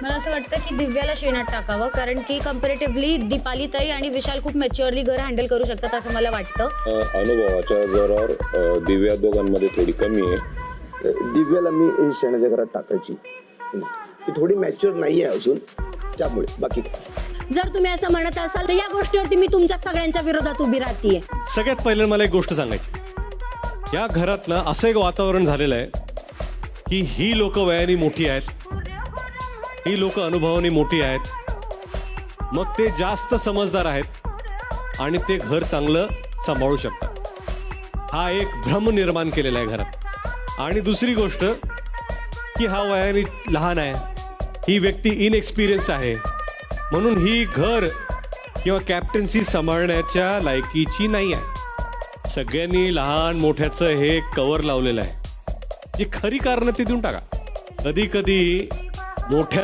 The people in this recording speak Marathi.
मला असं वाटतं की दिव्याला शेणात टाकावं, कारण की कम्पॅरेटिव्हली दीपाली ताई आणि विशाल खूप मॅच्युअरली घर हँडल करू शकतात असं मला वाटतं. अनुभवाच्या जोरावर दिव्या दोघांमध्ये थोडी कमी आहे. दिव्याला मी शेणाच्या घरात टाकायची. ती थोडी मॅच्युअर नाही आहे अजून, त्यामुळे बाकी काय. जर तुम्ही असं म्हणत असाल तर या गोष्टीवरती मी तुमच्या सगळ्यांच्या विरोधात उभी राहतीये. सगळ्यात पहिलं मला एक गोष्ट सांगायची. या घरात ना असं एक वातावरण झालेलं आहे की ही लोक वयाने मोठी आहेत, ही लोक अनुभवाने मोठी आहेत, मग ते जास्त समजदार आहेत आणि ते घर चांगलं सांभाळू शकतात. हा एक भ्रम निर्माण केलेला आहे घरात. आणि दुसरी गोष्ट की हा वयाने लहान आहे, ही व्यक्ती इनएक्सपिरियन्स आहे, म्हणून ही घर किंवा कॅप्टन्सी सांभाळण्याच्या लायकीची नाही आहे. सगळ्यांनी लहान मोठ्याचं हे कवर लावलेलं आहे. जी खरी कारणं ती देऊन टाका. कधी कधी मोठ्या